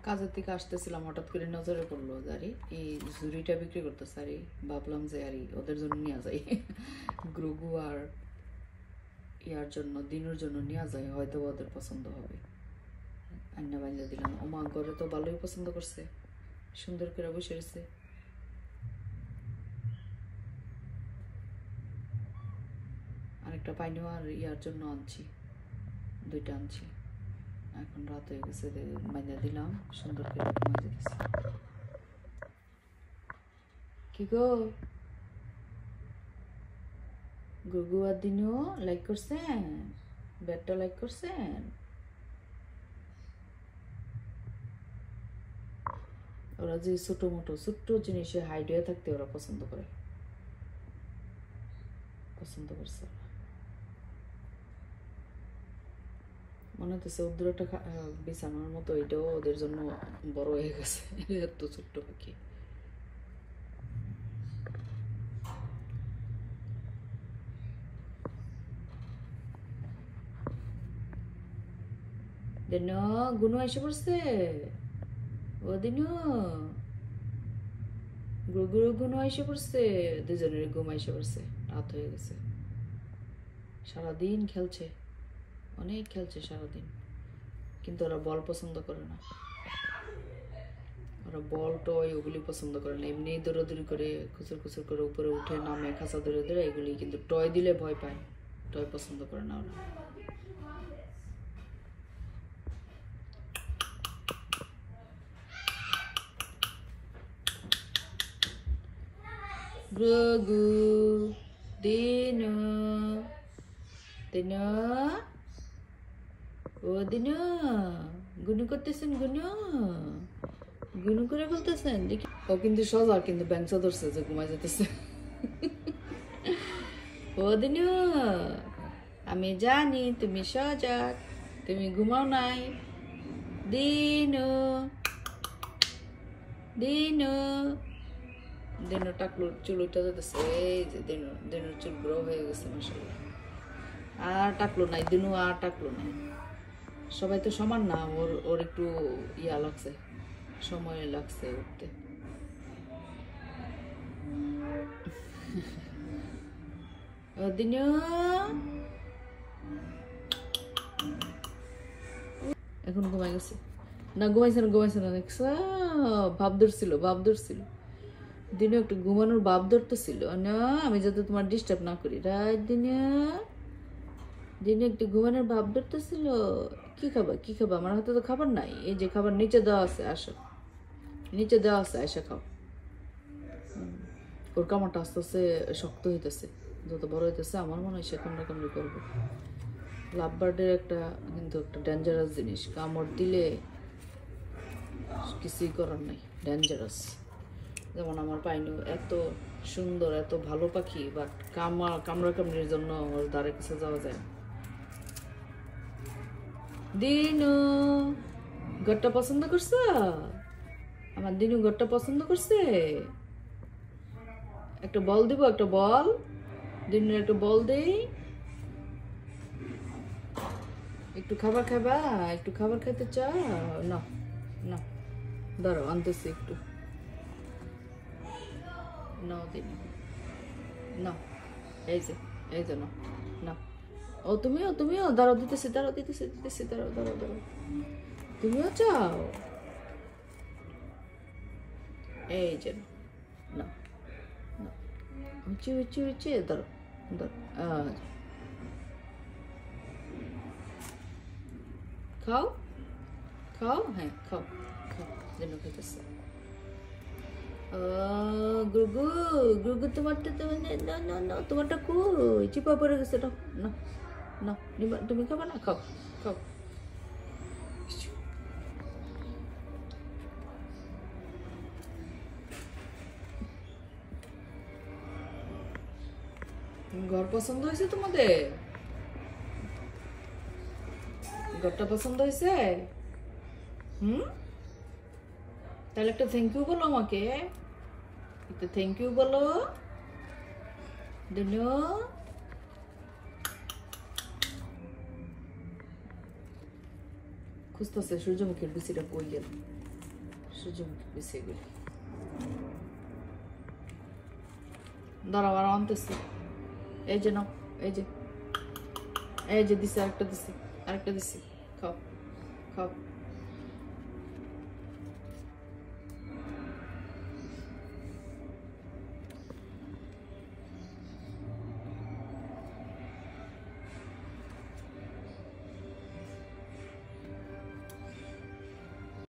কাজের থেকে আসতেছিলাম, হঠাৎ করে নজরে পড়লো আরে এই ঝুড়িটা বিক্রি করতেছে। আরে ভাবলাম যে আরে ওদের জন্য নিয়ে যাই, গ্রুগু আর ইয়ার জন্য, দিনের জন্য নিয়ে যাই, হয়তো ওদের পছন্দ হবে। আন্না বানিয়ে দিলাম। ওমা ঘরে তো ভালোই পছন্দ করছে, সুন্দর করে বসে রয়েছে। আরেকটা পাইনিও আর ইয়ার জন্য আনছি, দুইটা আনছি। এখন রাত হয়ে গেছে, বানিয়ে দিলাম, সুন্দর করে ঘুমাই যেতেছে। কি গো গুগু আর দিনও লাইক করছেন, ব্যাটটা লাইক করছেন? ওরা যে ছোট মোটো ছোট্ট জিনিসে হাইড হয়ে থাকতে ওরা পছন্দ করে, পছন্দ করছে। মনে হচ্ছে ওদের একটা বিছানার মতো, এটাও ওদের জন্য বড় হয়ে গেছে, এত ছোট্ট পাখি। দিন গুনু এসে পড়ছে, ও দিন গুনু এসে পড়ছে, দুজনের ঘুম এসে পড়ছে, রাত হয়ে গেছে। সারাদিন খেলছে, অনেক খেলছে সারাদিন, কিন্তু ওরা বল পছন্দ করে না, ওরা বল টয় ওগুলি পছন্দ করে না। এমনি দৌড়াদৌড়ি করে খুচুর খুচুর করে উপরে উঠে নামে, খাঁচা ধরে ধরে এগুলি, কিন্তু টয় দিলে ভয় পায়, টয় পছন্দ করে না ওরা। গুগু দিনু দিনু ও দিনু গুনু করতেছেন, গুনু গুনু করে বলতেছেন দেখি। ও কিন্তু সজা, কিন্তু ব্যাংসা ধরছে যে ঘুমাই যেতেছে। ও দিনু আমি জানি তুমি সজাগ, তুমি ঘুমাও নাই। দিনু দিনু দিনু টাকলুর চুল উঠে যেতেছে, এই যে দিনু, দিনুর চুল গ্রো হয়ে গেছে মাশাআল্লাহ। আর টাকলো নাই দিনু, আর টাকলো নাই। সবাই তো সমান না, ওর ওর একটু ইয়া লাগছে, সময় লাগছে উঠতে। দিনু এখন ঘুমাই গেছে না, ঘুমাইছে না, ঘুমাইছে না, দেখছ ভাব ধরছিল, ভাব ধরছিল। দিনও একটু ঘুমানোর ভাব ধরতেছিল না, আমি যাতে তোমার ডিস্টার্ব না করি। রাত দিনে একটু ঘুমানোর ভাব ধরতেছিল। কি খাবা, কি খাবা? আমার হাতে তো খাবার নাই, এই যে খাবার নিচে দেওয়া আছে, আসো নিচে দেওয়া আছে, এসে খাও। ওর কামড়টা আস্তে আস্তে শক্ত হইতেছে, যত বড় হইতেছে আমার মনে হয় সে কামড়া কামড়ি করবে। লাভবার্ডের একটা কিন্তু একটা ডেঞ্জারাস জিনিস, কামড় দিলে কিছুই করার নাই, ডেঞ্জারাস। যেমন আমার পাইনু এত সুন্দর, এত ভালো পাখি, বাট কামড়া কামড়ির জন্য ওর দ্বারে কাছে যাওয়া যায়। দিনু ঘরটা পছন্দ করছে, আমার দিনু ঘরটা পছন্দ করছে। একটা বল দিব, একটা বল, দিনুর একটা বল দেই। একটু খাবার খাবা, একটু খাবার খাইতে চাও? না না, দাঁড়াও আনতেছি একটু। নাও দিনু, না এই যে, এই যে না না। ও তুমিও, তুমিও দাঁড়াও, দিতেছি, দাঁড়াও, দিতেছি, দিতেছি, দাঁড়াও, দাঁড়াও, দাঁড়াও। তুমিও চাও? এই যে না না, উঁচু উঁচু উঁচু, দাঁড়াও দাঁড়াও। খাও খাও, হ্যাঁ খাও খাও, যেন খেতেছে। গুগু গুগু তোমারটা তো না না না, তোমারটা কই, চিপা পড়ে গেছে। না না না, তুমি খাবা না? খাও খাও। ঘর পছন্দ হয়েছে তোমাদের? ঘরটা পছন্দ হয়েছে? তাহলে একটা থ্যাংক ইউ বলো আমাকে, একটা থ্যাংক ইউ বলো। দিনু খুঁজতেছে সূর্যমুখীর বিচিটা কই গেল। সূর্যমুখী দিছে এগুলি। দাঁড়াও আর আনতেছি। এই যে নাও, এই যে দিছে, আরেকটা দিছি, খাও খাও।